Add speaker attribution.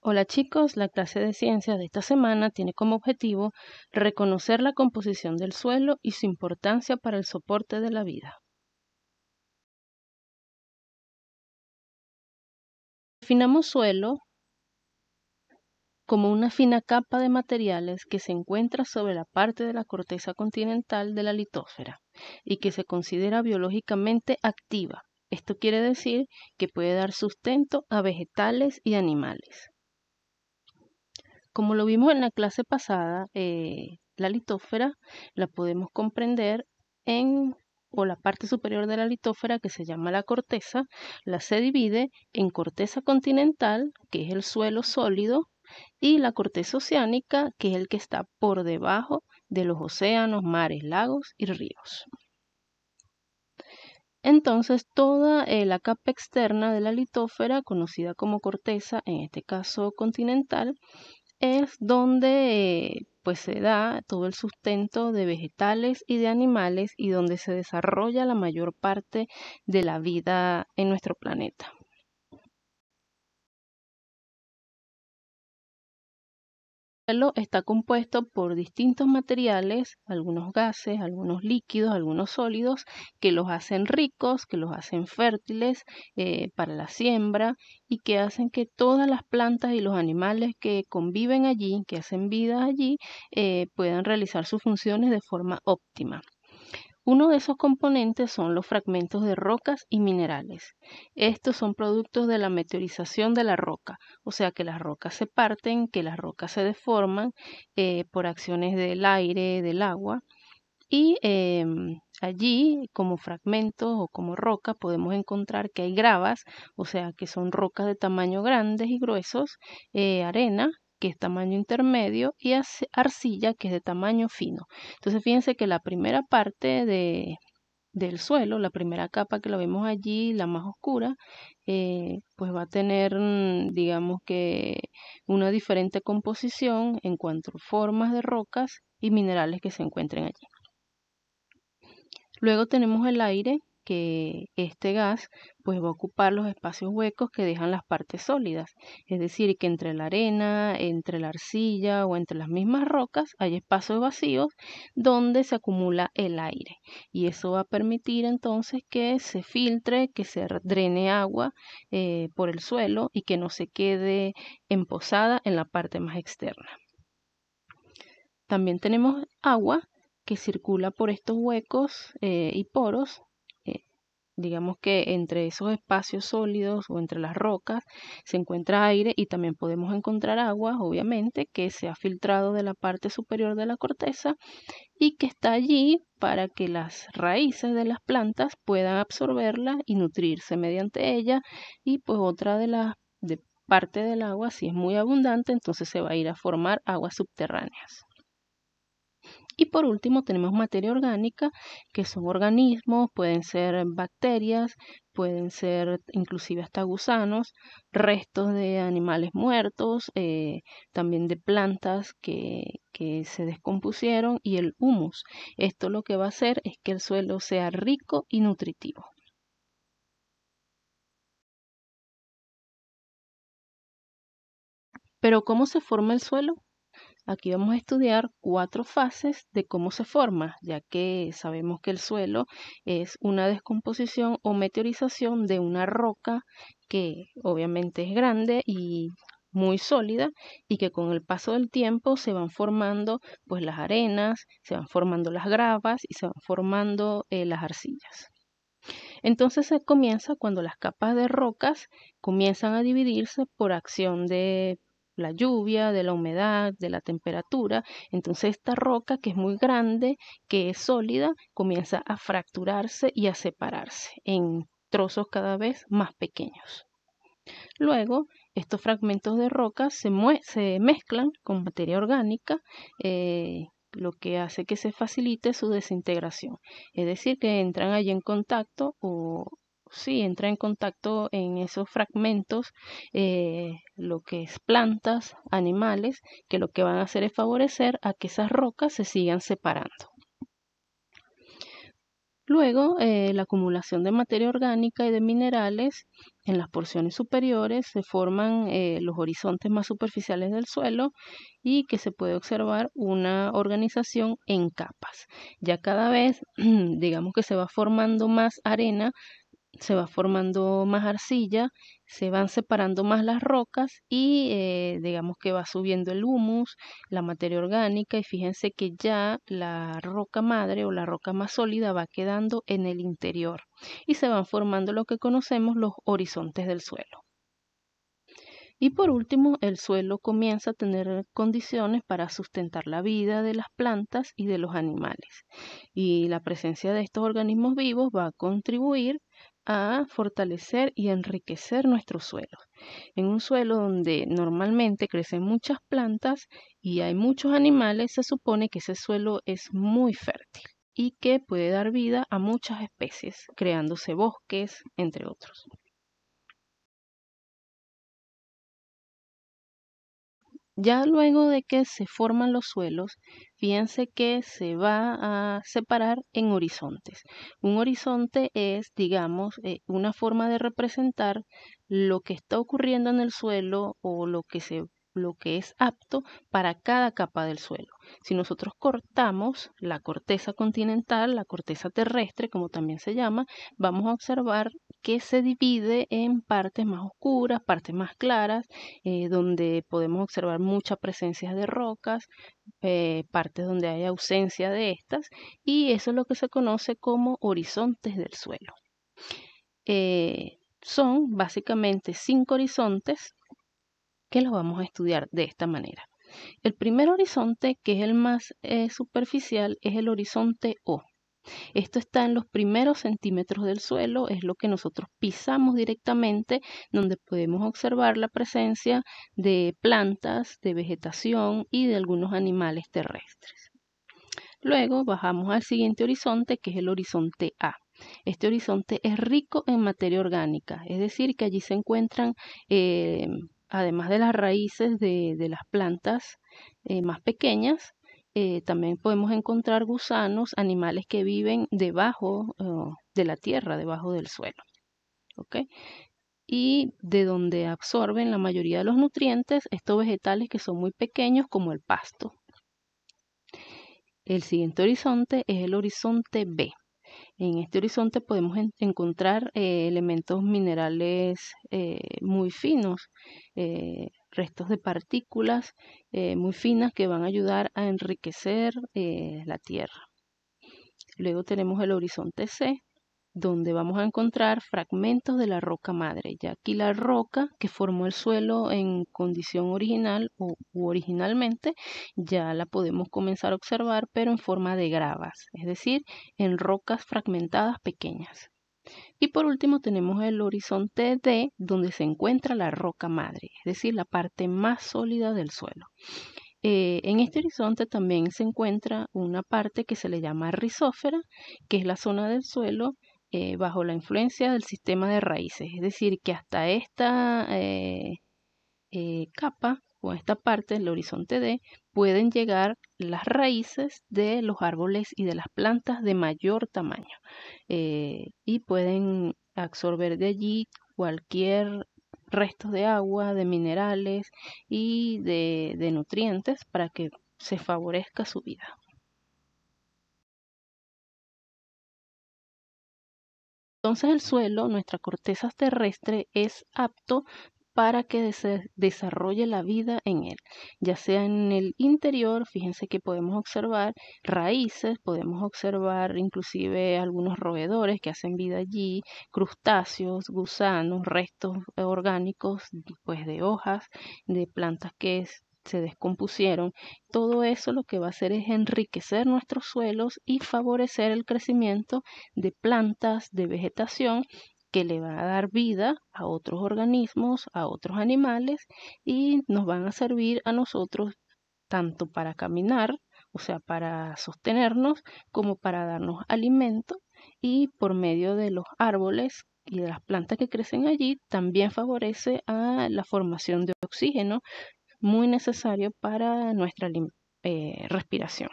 Speaker 1: Hola chicos, la clase de ciencias de esta semana tiene como objetivo reconocer la composición del suelo y su importancia para el soporte de la vida. Definamos suelo como una fina capa de materiales que se encuentra sobre la parte de la corteza continental de la litósfera y que se considera biológicamente activa. Esto quiere decir que puede dar sustento a vegetales y animales. Como lo vimos en la clase pasada, la litósfera la podemos comprender o la parte superior de la litósfera, que se llama la corteza, se divide en corteza continental, que es el suelo sólido, y la corteza oceánica, que es el que está por debajo de los océanos, mares, lagos y ríos. Entonces, toda la capa externa de la litósfera, conocida como corteza, en este caso continental, es donde pues se da todo el sustento de vegetales y de animales y donde se desarrolla la mayor parte de la vida en nuestro planeta. El suelo está compuesto por distintos materiales, algunos gases, algunos líquidos, algunos sólidos, que los hacen ricos, que los hacen fértiles para la siembra y que hacen que todas las plantas y los animales que conviven allí, que hacen vida allí, puedan realizar sus funciones de forma óptima. Uno de esos componentes son los fragmentos de rocas y minerales. Estos son productos de la meteorización de la roca, o sea que las rocas se parten, que las rocas se deforman por acciones del aire, del agua. Y allí, como fragmentos o como roca, podemos encontrar que hay gravas, o sea que son rocas de tamaño grandes y gruesos, arena, que es tamaño intermedio, y arcilla, que es de tamaño fino. Entonces, fíjense que la primera parte del suelo, la primera capa que la vemos allí, la más oscura, pues va a tener, digamos que, una diferente composición en cuanto a formas de rocas y minerales que se encuentren allí. Luego tenemos el aire, que este gas pues va a ocupar los espacios huecos que dejan las partes sólidas. Es decir, que entre la arena, entre la arcilla o entre las mismas rocas hay espacios vacíos donde se acumula el aire. Y eso va a permitir entonces que se filtre, que se drene agua por el suelo y que no se quede emposada en la parte más externa. También tenemos agua que circula por estos huecos y poros. eh, digamos que entre esos espacios sólidos o entre las rocas se encuentra aire y también podemos encontrar agua, obviamente, que se ha filtrado de la parte superior de la corteza y que está allí para que las raíces de las plantas puedan absorberla y nutrirse mediante ella. Y pues otra de las parte del agua, si es muy abundante, entonces se va a ir a formar aguas subterráneas. Y por último tenemos materia orgánica, que son organismos, pueden ser bacterias, pueden ser inclusive hasta gusanos, restos de animales muertos, también de plantas que se descompusieron y el humus. Esto lo que va a hacer es que el suelo sea rico y nutritivo. Pero ¿cómo se forma el suelo? Aquí vamos a estudiar 4 fases de cómo se forma, ya que sabemos que el suelo es una descomposición o meteorización de una roca que obviamente es grande y muy sólida y que con el paso del tiempo se van formando pues las arenas, se van formando las gravas y se van formando las arcillas. Entonces se comienza cuando las capas de rocas comienzan a dividirse por acción de la lluvia, de la humedad, de la temperatura. Entonces esta roca que es muy grande, que es sólida, comienza a fracturarse y a separarse en trozos cada vez más pequeños. Luego, estos fragmentos de roca se mezclan con materia orgánica, lo que hace que se facilite su desintegración. Es decir, que entran allí en contacto o sí, entra en contacto en esos fragmentos lo que es plantas, animales, que lo que van a hacer es favorecer a que esas rocas se sigan separando. Luego, la acumulación de materia orgánica y de minerales en las porciones superiores se forman los horizontes más superficiales del suelo y que se puede observar una organización en capas. Ya cada vez, digamos que se va formando más arena, se va formando más arcilla, se van separando más las rocas y digamos que va subiendo el humus, la materia orgánica y fíjense que ya la roca madre o la roca más sólida va quedando en el interior y se van formando lo que conocemos los horizontes del suelo. Y por último, el suelo comienza a tener condiciones para sustentar la vida de las plantas y de los animales. Y la presencia de estos organismos vivos va a contribuir a fortalecer y enriquecer nuestros suelos. En un suelo donde normalmente crecen muchas plantas y hay muchos animales, se supone que ese suelo es muy fértil y que puede dar vida a muchas especies, creándose bosques, entre otros. Ya luego de que se forman los suelos, fíjense que se va a separar en horizontes. Un horizonte es, digamos, una forma de representar lo que está ocurriendo en el suelo o lo que es apto para cada capa del suelo. Si nosotros cortamos la corteza continental, la corteza terrestre, como también se llama, vamos a observar que se divide en partes más oscuras, partes más claras, donde podemos observar mucha presencia de rocas, partes donde hay ausencia de estas, y eso es lo que se conoce como horizontes del suelo. Son básicamente 5 horizontes que los vamos a estudiar de esta manera. El primer horizonte, que es el más superficial, es el horizonte O. Esto está en los primeros centímetros del suelo, es lo que nosotros pisamos directamente, donde podemos observar la presencia de plantas, de vegetación y de algunos animales terrestres. Luego bajamos al siguiente horizonte, que es el horizonte A. Este horizonte es rico en materia orgánica, es decir, que allí se encuentran, además de las raíces de las plantas más pequeñas, también podemos encontrar gusanos, animales que viven debajo de la tierra, debajo del suelo. ¿Ok? Y de donde absorben la mayoría de los nutrientes estos vegetales que son muy pequeños, como el pasto. El siguiente horizonte es el horizonte B. En este horizonte podemos encontrar elementos minerales muy finos, restos de partículas muy finas que van a ayudar a enriquecer la Tierra. Luego tenemos el horizonte C, donde vamos a encontrar fragmentos de la roca madre. Ya aquí la roca que formó el suelo en condición original u originalmente, ya la podemos comenzar a observar, pero en forma de gravas, es decir, en rocas fragmentadas pequeñas. Y por último tenemos el horizonte D, donde se encuentra la roca madre, es decir, la parte más sólida del suelo. En este horizonte también se encuentra una parte que se le llama rizósfera, que es la zona del suelo bajo la influencia del sistema de raíces. Es decir, que hasta esta capa o esta parte del horizonte D pueden llegar las raíces de los árboles y de las plantas de mayor tamaño y pueden absorber de allí cualquier restos de agua, de minerales y de nutrientes para que se favorezca su vida. Entonces el suelo, nuestra corteza terrestre, es apto para que se desarrolle la vida en él, ya sea en el interior, fíjense que podemos observar raíces, podemos observar inclusive algunos roedores que hacen vida allí, crustáceos, gusanos, restos orgánicos pues de hojas, de plantas que se descompusieron. Todo eso lo que va a hacer es enriquecer nuestros suelos y favorecer el crecimiento de plantas, de vegetación que le va a dar vida a otros organismos, a otros animales y nos van a servir a nosotros tanto para caminar, o sea, para sostenernos, como para darnos alimento y por medio de los árboles y de las plantas que crecen allí también favorece a la formación de oxígeno muy necesario para nuestra respiración.